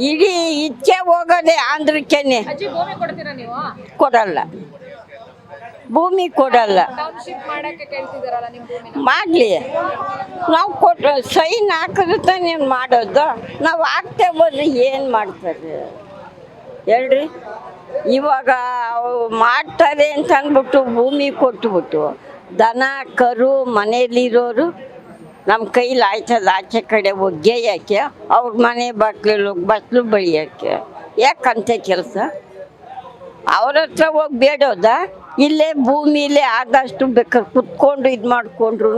ಇಡೀ ಇಚ್ಛೆ ಹೋಗೋದೆ ಆಂಧ್ರಕ್ಕೇನೆ. ಅಜ್ಜಿ ಭೂಮಿ ಕೊಡ್ತೀರಾ ನೀವು? ಕೊಡಲ್ಲ, ಭೂಮಿ ಕೊಡಲ್ಲ. ಟೌನ್ಶಿಪ್ ಮಾಡಕ್ಕೆ ಕೇಳ್ತಿದಾರಲ್ಲ ನಿಮ್ ಭೂಮಿನ. ಮಾಡಲಿ, ನಾವು ಕೊಟ್ಟು ಸೈನ್ ಹಾಕಿದ್ರೆ ತಾನೇ ಮಾಡೋದು. ನಾವು ಹಾಕ್ತೇ ಹೋದ್ರೆ ಏನು ಮಾಡ್ತಾರೆ ಹೇಳ್ರಿ? ಇವಾಗ ಮಾಡ್ತಾರೆ ಅಂತ ಅಂದ್ಬಿಟ್ಟು ಭೂಮಿ ಕೊಟ್ಬಿಟ್ಟು ದನ ಕರು ಮನೇಲಿರೋರು ನಮ್ಮ ಕೈಲಿ ಆಯ್ತದ ಆಚೆ ಕಡೆ ಒಗ್ಗೆಯಕ್ಕೆ, ಅವ್ರ ಮನೆ ಬಸ್ಲು ಬಳಿಯೋಕ್ಕೆ ಯಾಕಂತೆ ಕೆಲಸ? ಅವ್ರ ಹತ್ರ ಹೋಗಿ ಬೇಡೋದ? ಇಲ್ಲೇ ಭೂಮಿಲೇ ಆದಷ್ಟು ಬೇಕಾದ್ರೆ ಕುತ್ಕೊಂಡು ಇದು ಮಾಡಿಕೊಂಡ್ರು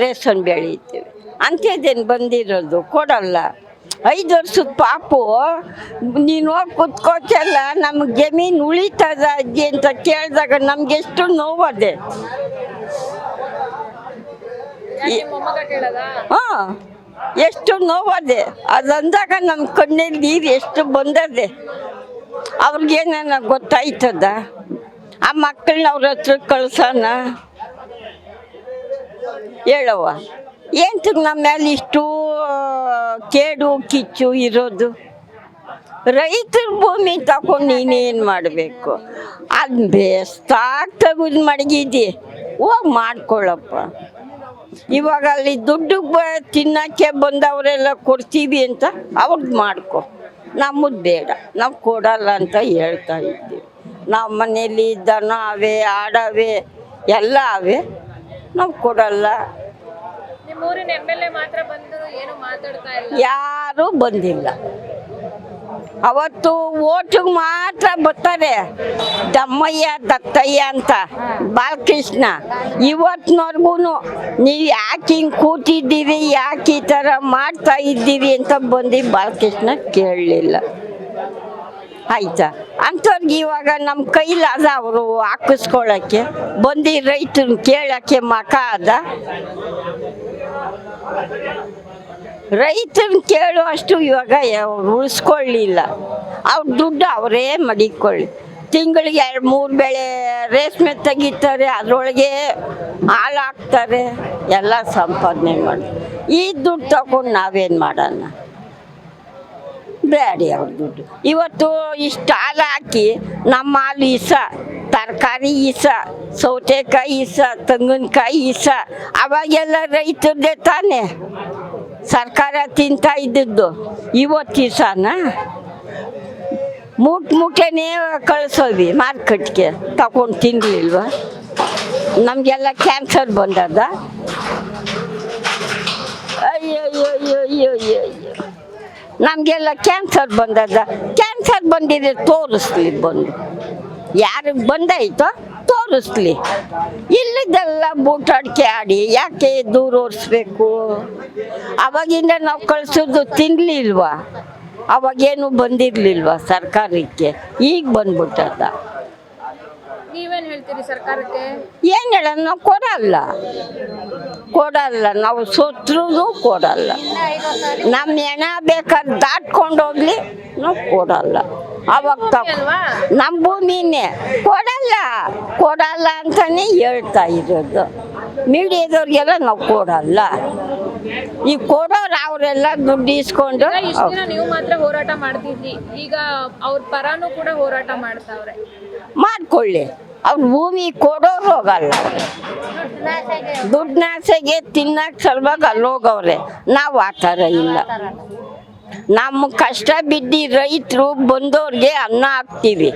ರೇಷನ್ ಬೆಳೀತೀವಿ. ಅಂಥದ್ದೇನು ಬಂದಿರೋದು ಕೊಡಲ್ಲ. 5 ವರ್ಷದ ಪಾಪು ನೀನು ಹೋಗಿ ಕುತ್ಕೋಚಲ್ಲ, ನಮಗೆ ಜಮೀನು ಉಳಿತದ ಅಜ್ಜಿ ಅಂತ ಕೇಳಿದಾಗ ನಮ್ಗೆ ಎಷ್ಟು ನೋವದೆ. ಹಾಂ, ಎಷ್ಟು ನೋವದೆ. ಅದಂದಾಗ ನಮ್ಮ ಕಣ್ಣಲ್ಲಿ ನೀರು ಎಷ್ಟು ಬಂದದೆ. ಅವ್ರಿಗೇನ ಗೊತ್ತಾಯ್ತದ? ಆ ಮಕ್ಕಳನ್ನ ಅವ್ರ ಹತ್ರ ಕಳ್ಸೋಣ ಹೇಳವ್ವ? ಎಂತಕ್ಕೆ ನಮ್ಮ ಮೇಲೆ ಇಷ್ಟು ಕೇಡು ಕಿಚ್ಚು ಇರೋದು? ರೈತರ ಭೂಮಿ ತಗೊಂಡು ನೀನೇನು ಮಾಡಬೇಕು? ಅದು ಬೇಸ್ತಾಗಿ ತೆಗೆದು ಮಡಗಿದ್ದಿ, ಹೋಗಿ ಮಾಡ್ಕೊಳ್ಳಪ್ಪ. ಇವಾಗ ಅಲ್ಲಿ ದುಡ್ಡು ತಿನ್ನೋಕ್ಕೆ ಬಂದವರೆಲ್ಲ ಕೊಡ್ತೀವಿ ಅಂತ ಅವ್ರದ್ದು ಮಾಡ್ಕೊ, ನಮ್ಮದು ಬೇಡ, ನಾವು ಕೊಡಲ್ಲ ಅಂತ ಹೇಳ್ತಾ ಇದ್ದೀವಿ. ನಾವು ಮನೇಲಿ ದನ ಅವೆ, ಆಡವೆ, ಎಲ್ಲ ಅವೆ, ನಾವು ಕೊಡಲ್ಲ. ನಿಮ್ಮೂರಿನ MLA ಮಾತ್ರ ಬಂದು ಏನು ಮಾತಾಡ್ತಾ ಇಲ್ಲ? ಯಾರೂ ಬಂದಿಲ್ಲ. ಅವತ್ತು ಓಟಿಗೆ ಮಾತ್ರ ಬರ್ತಾರೆ, ದಮ್ಮಯ್ಯ ದತ್ತಯ್ಯ ಅಂತ ಬಾಲಕೃಷ್ಣ. ಇವತ್ತಿನವರೆಗೂ ನೀವು ಯಾಕೆ ಹಿಂಗೆ ಕೂತಿದ್ದೀರಿ, ಯಾಕೆ ಈ ಥರ ಮಾಡ್ತಾ ಇದ್ದೀರಿ ಅಂತ ಬಂದು ಬಾಲಕೃಷ್ಣ ಕೇಳಲಿಲ್ಲ. ಆಯ್ತಾ? ಅಂಥವ್ರಿಗೆ ಇವಾಗ ನಮ್ಮ ಕೈಲಾದ ಅವರು ಹಾಕಿಸ್ಕೊಳ್ಳೋಕ್ಕೆ ಬಂದು ರೈತರನ್ನ ಕೇಳೋಕ್ಕೆ ಮಕ ಅದ? ರೈತರನ್ನ ಕೇಳುವಷ್ಟು ಇವಾಗ ಅವ್ರು ಉಳಿಸ್ಕೊಳ್ಳಿಲ್ಲ. ಅವ್ರ ದುಡ್ಡು ಅವರೇ ಮಡಿಕೊಳ್ಳಿ. ತಿಂಗಳಿಗೆ 2-3 ಬೆಳೆ ರೇಷ್ಮೆ ತೆಗಿತಾರೆ, ಅದರೊಳಗೆ ಹಾಲು ಹಾಕ್ತಾರೆ, ಎಲ್ಲ ಸಂಪಾದನೆ ಮಾಡಿ ಈ ದುಡ್ಡು ತಗೊಂಡು ನಾವೇನು ಮಾಡೋಣ? ಬೇಡಿ ಅವ್ರ ದುಡ್ಡು. ಇವತ್ತು ಇಷ್ಟು ಹಾಲು ಹಾಕಿ ನಮ್ಮ ಹಾಲು ಇಸ, ತರಕಾರಿ ಇಸ, ಸೌತೆಕಾಯಿ ಇಸ, ತೆಂಗಿನಕಾಯಿ ಇಸ, ಅವಾಗೆಲ್ಲ ರೈತರದೇ ತಾನೇ ಸರ್ಕಾರ ತಿಂತಾ ಇದ್ದದ್ದು. ಇವತ್ತು ಇಸನ ಮೂಟೆನೇ ಕಳಿಸೋವಿ ಮಾರ್ಕೆಟ್ಗೆ, ತಗೊಂಡು ತಿನ್ನಲಿಲ್ವ? ನಮಗೆಲ್ಲ ಕ್ಯಾನ್ಸರ್ ಬಂದದ. ಅಯ್ಯೋ ಅಯ್ಯೋ ಅಯ್ಯೋ ಅಯ್ಯೋ ಅಯ್ಯೋ, ನಮಗೆಲ್ಲ ಕ್ಯಾನ್ಸರ್ ಬಂದದ. ಕ್ಯಾನ್ಸರ್ ಬಂದಿದೆ ತೋರಿಸ್ಲಿ, ಬಂದು ಯಾರಿಗೆ ಬಂದಾಯ್ತೋ ತೋರಿಸ್ಲಿ. ಇಲ್ಲಿದ್ದೆಲ್ಲ ಬೂಟಾಡಿಕೆ ಆಡಿ ಯಾಕೆ ದೂರ ಓಡಿಸ್ಬೇಕು? ಅವಾಗಿಂದ ನಾವು ಕಳಿಸೋದು ತಿನ್ನಲಿಲ್ವ? ಅವಾಗೇನು ಬಂದಿರಲಿಲ್ವ ಸರ್ಕಾರಕ್ಕೆ? ಈಗ ಬಂದ್ಬಿಟ್ಟದ. ನೀವೇನು ಹೇಳ್ತೀರಿ ಸರ್ಕಾರಕ್ಕೆ? ಏನು ಹೇಳೋಣ? ನಾವು ಕೊಡಲ್ಲ, ನಾವು ಸೋತ್ರೂ ಕೊಡಲ್ಲ. ನಮ್ಮ ಹೆಣ ಬೇಕಾದ್ರೆ ದಾಟ್ಕೊಂಡು ಹೋಗ್ಲಿ, ನಾವು ಕೊಡಲ್ಲ. ಅವಾಗ ನಮ್ಮ ಭೂಮಿನೇ ಕೊಡಲ್ಲ ಅಂತಾನೆ ಹೇಳ್ತಾ ಇರೋದು. ಮೀಡಿಯಾದವ್ರಿಗೆಲ್ಲ ನಾವು ಕೊಡಲ್ಲ. ಈ ಕೊಡೋರು ಅವರೆಲ್ಲ ದುಡ್ಡು ಇಸ್ಕೊಂಡು. ನೀವು ಮಾತ್ರ ಹೋರಾಟ ಮಾಡ್ತಿದ್ರಿ, ಈಗ ಅವ್ರ ಪರನೂ ಕೂಡ ಹೋರಾಟ ಮಾಡ್ತಾವ್ರೆ. ಮಾಡ್ಕೊಳ್ಳಿ, ಅವ್ರ ಭೂಮಿ ಕೊಡೋರು ಹೋಗಲ್ಲ. ದುಡ್ಡಾಸೆಗೆ ತಿನ್ನಕ್ಕೆ ಸಲುವಾಗಿ ಅಲ್ಲಿ ಹೋಗವ್ರೆ. ನಾವು ಆ ಥರ ಇಲ್ಲ. ನಮ್ಮ ಕಷ್ಟ ಬಿದ್ದು ರೈತರು ಬಂದವ್ರಿಗೆ ಅನ್ನ ಹಾಕ್ತೀವಿ,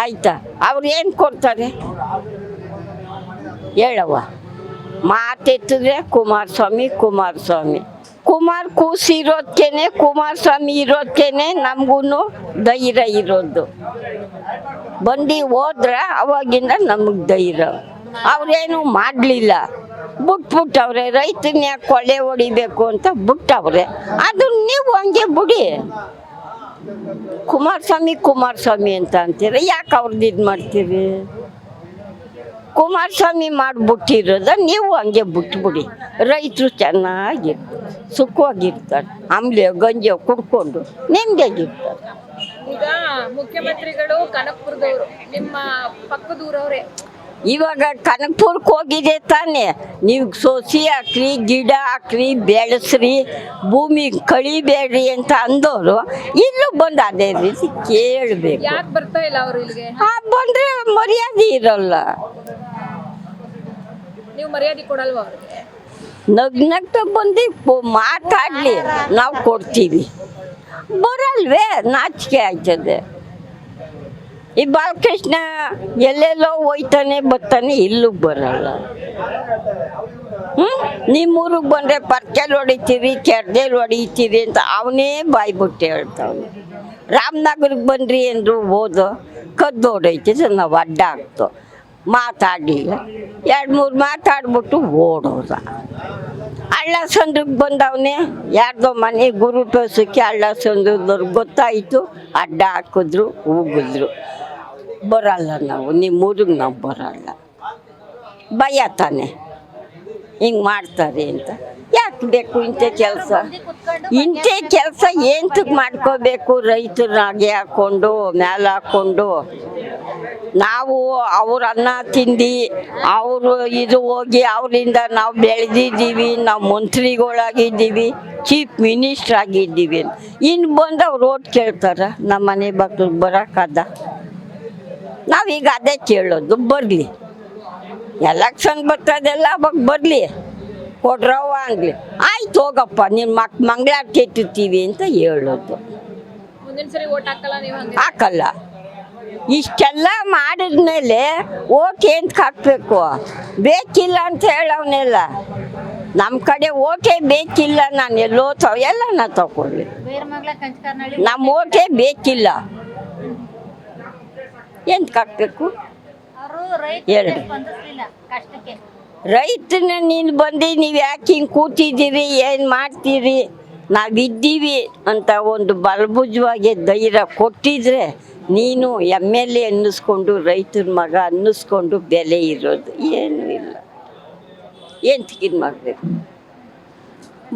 ಆಯ್ತಾ? ಅವ್ರು ಏನು ಕೊಡ್ತಾರೆ ಹೇಳವ್ವ? ಮಾತೆತ್ತಿದ್ರೆ ಕುಮಾರಸ್ವಾಮಿ ಕೂಸಿರೋದ್ಕೇನೆ, ಕುಮಾರಸ್ವಾಮಿ ಇರೋದ್ಕೇನೆ ನಮಗೂ ಧೈರ್ಯ ಇರೋದು. ಬಂದು ಹೋದ್ರೆ ಅವಾಗಿಂದ ನಮಗೆ ಧೈರ್ಯ. ಅವ್ರೇನು ಮಾಡಲಿಲ್ಲ, ಬಿಟ್ಬಿಟ್ಟವ್ರೆ. ರೈತನ ಯಾಕೆ ಕೊಳ್ಳೆ ಹೊಡಿಬೇಕು ಅಂತ ಬಿಟ್ಟವ್ರೆ. ಅದು ನೀವು ಹಂಗೆ ಬಿಡಿ. ಕುಮಾರಸ್ವಾಮಿ ಅಂತ ಅಂತೀರ, ಯಾಕೆ ಅವ್ರದ್ದು ಇದು ಮಾಡ್ತೀರಿ? ಕುಮಾರಸ್ವಾಮಿ ಮಾಡಿಬಿಟ್ಟಿರೋದ ನೀವು ಹಂಗೆ ಬಿಟ್ಬಿಡಿ. ರೈತರು ಚೆನ್ನಾಗಿರ್ತಾರೆ, ಸುಖವಾಗಿರ್ತಾರೆ, ಆಮೇಲೆ ಗಂಜಿ ಕುಡ್ಕೊಂಡು ನೆಮ್ಮದಿಯಾಗಿರ್ತಾರೆ. ಈಗ ಮುಖ್ಯಮಂತ್ರಿಗಳು ಕನಕಪುರದವರು, ನಿಮ್ಮ ಪಕ್ಕದೂರವ್ರೆ. ಇವಾಗ ಕನಕಪುರಕ್ಕೆ ಹೋಗಿದೆ ತಾನೆ, ನೀವು ಸೊಸಿ ಹಾಕ್ರಿ, ಗಿಡ ಹಾಕ್ರಿ, ಬೆಳೆಸ್ರಿ, ಭೂಮಿ ಕಳಿಬೇಡ್ರಿ ಅಂತ ಅಂದವರು ಇಲ್ಲೂ ಬಂದು ಅದೇ ರೀತಿ ಕೇಳಬೇಕು. ಯಾಕೆ ಬರ್ತಾ ಇಲ್ಲ ಅವ್ರು ಇಲ್ಲಿಗೆ? ಬಂದರೆ ಮರ್ಯಾದೆ ಇರಲ್ಲ. ನೀವು ಮರ್ಯಾದೆ ಕೊಡಲ್ವಾ ಅವ್ರಿಗೆ? ನಗ್ನಗ್ತ ಬಂದು ಮಾತಾಡಲಿ, ನಾವು ಕೊಡ್ತೀವಿ. ಬರಲ್ವೇ, ನಾಚಿಕೆ ಆಯ್ತದೆ. ಈ ಬಾಲಕೃಷ್ಣ ಎಲ್ಲೆಲ್ಲೋ ಹೋಯ್ತಾನೆ ಬರ್ತಾನೆ, ಇಲ್ಲೂ ಬರಲ್ಲ. ನಿಮ್ಮೂರಿಗೆ ಬಂದರೆ ಪರ್ಕೆಲ್ ಹೊಡಿತೀವಿ, ಕೆರ್ದೇಲಿ ಹೊಡಿತೀವಿ ಅಂತ ಅವನೇ ಬಾಯ್ಬಿಟ್ಟು ಹೇಳ್ತಾವೆ. ರಾಮನಗರಕ್ಕೆ ಬನ್ನಿರಿ ಅಂದರು, ಹೋದು ಕದ್ದು ಹೊಡೈತಿದ್ರೆ ನಾವು ಅಡ್ಡ ಹಾಕ್ತೋ, ಮಾತಾಡಲಿಲ್ಲ. 2-3 ಮಾತಾಡ್ಬಿಟ್ಟು ಓಡೋದ. ಹಳ್ಳ ಸಂದ್ರಿಗೆ ಬಂದವನೇ, ಯಾರ್ದೋ ಮನೆ ಗುರು ಟೋಸಕ್ಕೆ ಹಳ್ಳ ಸಂದ್ರದವ್ರಿಗೆ ಗೊತ್ತಾಯಿತು, ಅಡ್ಡ ಹಾಕಿದ್ರು, ಹೋಗಿದ್ರು. ಬರಲ್ಲ ನಾವು, ನಿಮ್ಮೂರಿಗೆ ನಾವು ಬರಲ್ಲ. ಭಯ ತಾನೆ ಹಿಂಗೆ ಮಾಡ್ತಾರೆ ಅಂತ. ಯಾಕೆ ಬೇಕು ಇಂಥ ಕೆಲಸ? ಇಂಥ ಕೆಲಸ ಎಂತಕ್ಕೆ ಮಾಡ್ಕೋಬೇಕು? ರೈತರಾಗೆ ಹಾಕ್ಕೊಂಡು ಮೇಲೆ ಹಾಕ್ಕೊಂಡು ನಾವು ಅವ್ರ ಅನ್ನ ತಿಂದು ಅವರು ಇದು ಹೋಗಿ ಅವರಿಂದ ನಾವು ಬೆಳೆದಿದ್ದೀವಿ, ನಾವು ಮಂತ್ರಿಗಳಾಗಿದ್ದೀವಿ, ಚೀಫ್ ಮಿನಿಸ್ಟ್ರ್ ಆಗಿದ್ದೀವಿ. ಇನ್ನು ಬಂದು ಅವ್ರು ಓಟ್ ಕೇಳ್ತಾರ? ನಮ್ಮ ಮನೆ ಬಾಗಿಲಿಗೆ ಬರೋಕ್ಕದ? ನಾವೀಗ ಅದೇ ಕೇಳೋದು, ಬರಲಿ, ಎಲೆಕ್ಷನ್ ಬರ್ತದೆಲ್ಲ ಅವಾಗ ಬರಲಿ, ಕೊಡ್ರವ್ವ ಅನ್ಲಿ, ಆಯ್ತು ಹೋಗಪ್ಪ ನಿಮ್ಮ ಮಂಗಳಾರತಿ ಇಟ್ಟಿರ್ತೀವಿ ಅಂತ ಹೇಳೋದು. ಮುಂದಿನ ಸರಿ ಓಟ್ ಹಾಕಲ್ಲ ನೀವು? ಹಾಕಲ್ಲ. ಇಷ್ಟೆಲ್ಲ ಮಾಡಿದ್ಮೇಲೆ ಓಟ್ ಎಂತಕ್ಕೆ ಹಾಕ್ಬೇಕು? ಬೇಕಿಲ್ಲ ಅಂತ ಹೇಳವನೆಲ್ಲ. ನಮ್ಮ ಕಡೆ ಓಟೇ ಬೇಕಿಲ್ಲ, ನಾನು ಎಲ್ಲೋ ಎಲ್ಲ ನಾ ತಗೊಳ್ಳಿ, ನಮ್ಮ ಓಟೇ ಬೇಕಿಲ್ಲ. ಎಂತಕ್ಕೆ ಹಾಕ್ಬೇಕು ಹೇಳಿ? ರೈತನ ನೀನು ಬಂದು ನೀವು ಯಾಕೆ ಹಿಂಗೆ ಕೂತಿದ್ದೀರಿ, ಏನು ಮಾಡ್ತೀರಿ, ನಾವಿದ್ದೀವಿ ಅಂತ ಒಂದು ಬಲಭುಜವಾಗಿ ಧೈರ್ಯ ಕೊಟ್ಟಿದ್ರೆ ನೀನು MLA ಅನ್ನಿಸ್ಕೊಂಡು, ರೈತರ ಮಗ ಅನ್ನಿಸ್ಕೊಂಡು ಬೆಲೆ ಇರೋದು ಏನೂ ಇಲ್ಲ. ಎಂತಕ್ಕೆ ಇದು ಮಾಡಬೇಕು?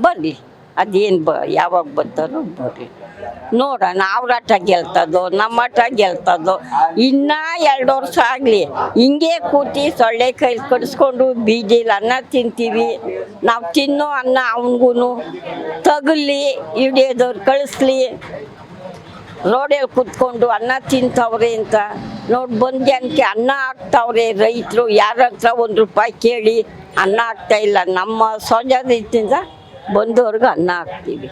ಬರಲಿ, ಅದೇನು ಯಾವಾಗ ಬರ್ತಾರೋ ಬರಲಿ, ನೋಡೋಣ. ಅವ್ರ ಆಟ ಗೆಲ್ತದೋ ನಮ್ಮ ಆಟ ಗೆಲ್ತದೋ, ಇನ್ನೂ 2 ವರ್ಷ ಆಗಲಿ. ಹಿಂಗೆ ಕೂತಿ ಸೊಳ್ಳೆ ಕೈ ಕಡಿಸ್ಕೊಂಡು ಬೀದಿಲಿ ಅನ್ನ ತಿಂತೀವಿ. ನಾವು ತಿನ್ನೋ ಅನ್ನ ಅವನಿಗೂ ತಗಲಿ, ಹಿಡಿಯೋದವ್ರು ಕಳಿಸ್ಲಿ. ರೋಡಲ್ಲಿ ಕೂತ್ಕೊಂಡು ಅನ್ನ ತಿಂತವ್ರೆ ಅಂತ ನೋಡಿ ಬಂದು ಜನಕ್ಕೆ ಅನ್ನ ಹಾಕ್ತವ್ರೆ ರೈತರು. ಯಾರ ಹತ್ರ 1 ರೂಪಾಯಿ ಕೇಳಿ ಅನ್ನ ಹಾಕ್ತಾಯಿಲ್ಲ. ನಮ್ಮ ಸ್ವಜಾತಿಯಿಂದ ಬಂದವ್ರಿಗೆ ಅನ್ನ ಹಾಕ್ತೀವಿ.